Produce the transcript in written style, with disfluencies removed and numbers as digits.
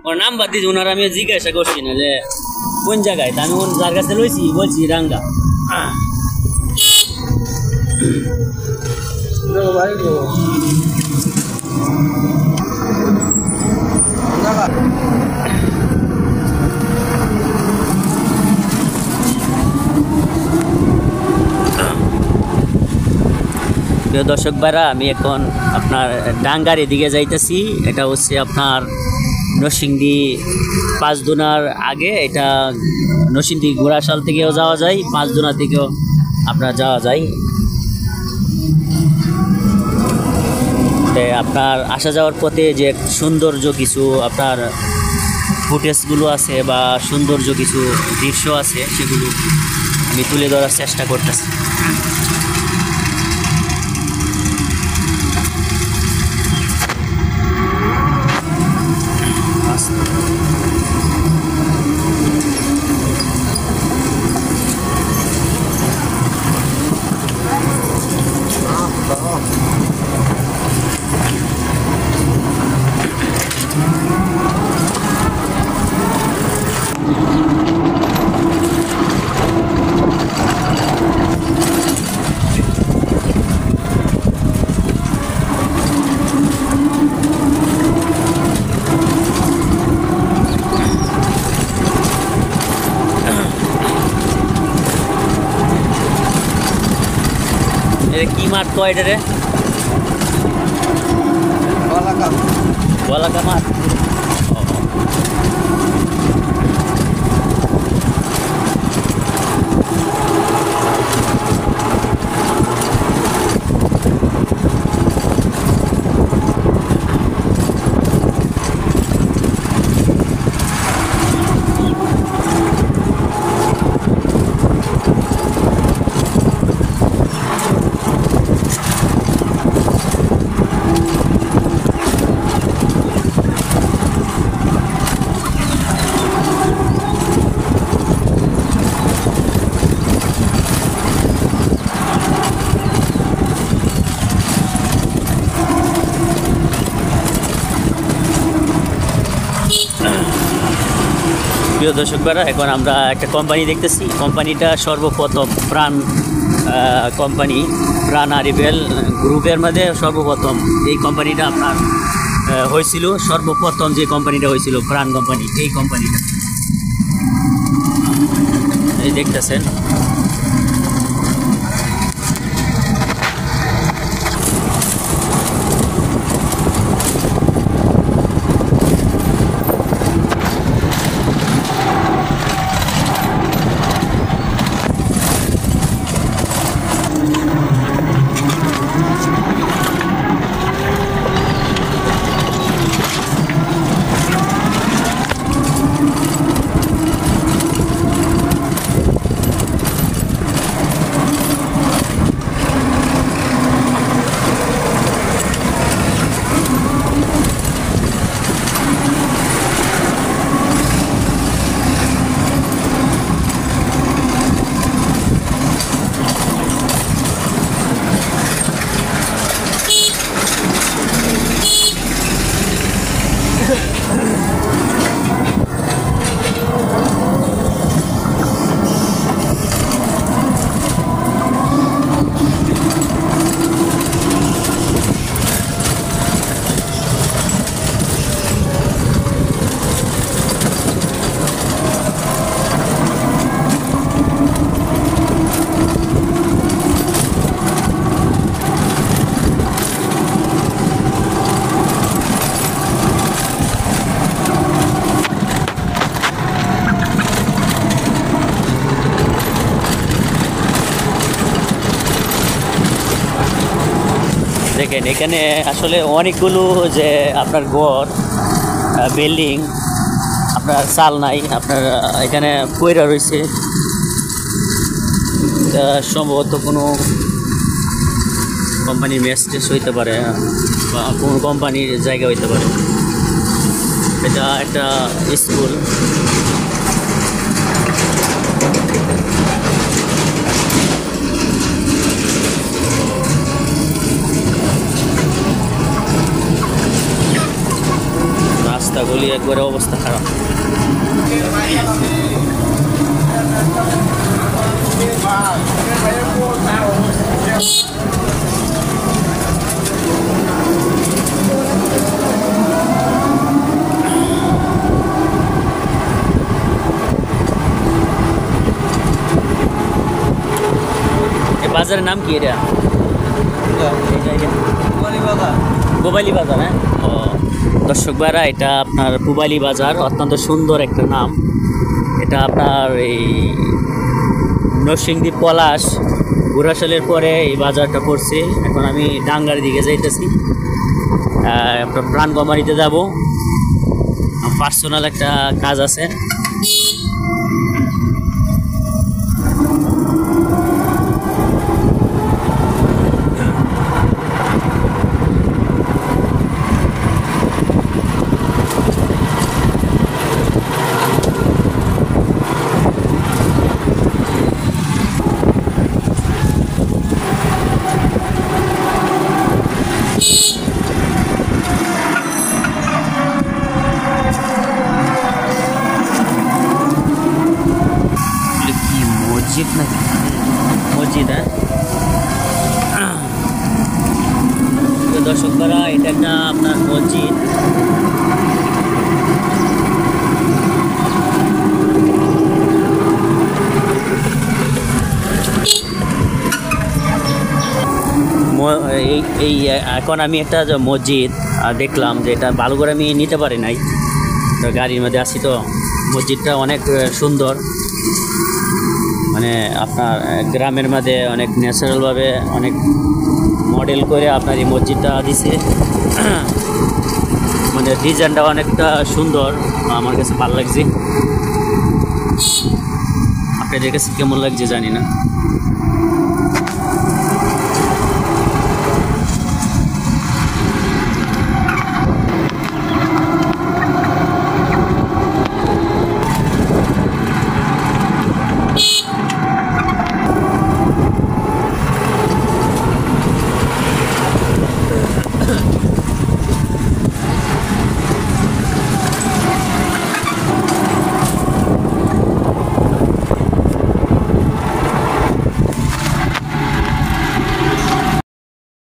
ওর number দিয়েছি, ওনার আমি জিজ্ঞাসা করছি না যে কোন জায়গায়, তা আমি যার কাছে রয়েছি বলছি রাঙ্গা। প্রিয় দর্শক ভাইরা, আমি এখন আপনার ডাঙ্গার এদিকে যাইতেছি। এটা হচ্ছে আপনার নরসিংদী পাঁচদুনার আগে। এটা নরসিংদী ঘোড়াশাল থেকেও যাওয়া যায়, পাঁচদুনা থেকেও আপনার যাওয়া যায়। আপনার আসা যাওয়ার পথে যে সৌন্দর্য কিছু আপনার ফুটেজগুলো আছে বা সৌন্দর্য কিছু দৃশ্য আছে, সেগুলো আমি তুলে ধরার চেষ্টা করতেছি। কি মাঠ কয় এটা রে? বলাকা মাঠ। প্রিয় দর্শক ভাইরা, এখন আমরা একটা কোম্পানি দেখতেছি। কোম্পানিটা সর্বপ্রথম প্রাণ কোম্পানি, প্রাণ আরিবেল গ্রুপের মধ্যে সর্বপ্রথম এই কোম্পানিটা আপনার হয়েছিল। সর্বপ্রথম যে কোম্পানিটা হয়েছিল প্রাণ কোম্পানি, এই কোম্পানিটা এই দেখতেছেন। দেখেন এখানে আসলে অনেকগুলো যে আপনার ঘর বিল্ডিং আপনার চাল নাই, আপনার এখানে পয়রা রয়েছে। সম্ভবত কোনো কোম্পানির মেস টেস হইতে পারে বা কোনো কোম্পানির জায়গা হইতে পারে। এটা একটা স্কুল। রাস্তাগুলি একবারে অবস্থা খারাপ। বাজারের নাম কি এটা? পুবালি বাজার। হ্যাঁ, ও দর্শক ভাইরা, এটা আপনার পুবালি বাজার, অত্যন্ত সুন্দর একটা নাম। এটা আপনার এই নরসিংদী পলাশ ঘোড়াশালের পরে এই বাজারটা পড়ছে। এখন আমি ডাঙ্গার দিকে যাইতেছি, আপনার প্রাণ কোম্পানিতে যাব, পার্সোনাল একটা কাজ আছে। মসজিদ নাকি? মসজিদ। হ্যাঁ দর্শক ভাইরা, এটা একটা আপনার মসজিদ। এই এখন আমি একটা মসজিদ দেখলাম, যে এটা ভালো করে আমি নিতে পারি নাই, তো গাড়ির মধ্যে আসি। তো মসজিদটা অনেক সুন্দর, মানে আপনার গ্রামের মধ্যে অনেক ন্যাচারালভাবে অনেক মডেল করে আপনার এই মসজিদটা দিছে। মানে ডিজাইনটা অনেকটা সুন্দর, আমার কাছে ভালো লাগছে। আপনাদের কাছে কেমন লাগছে জানি না।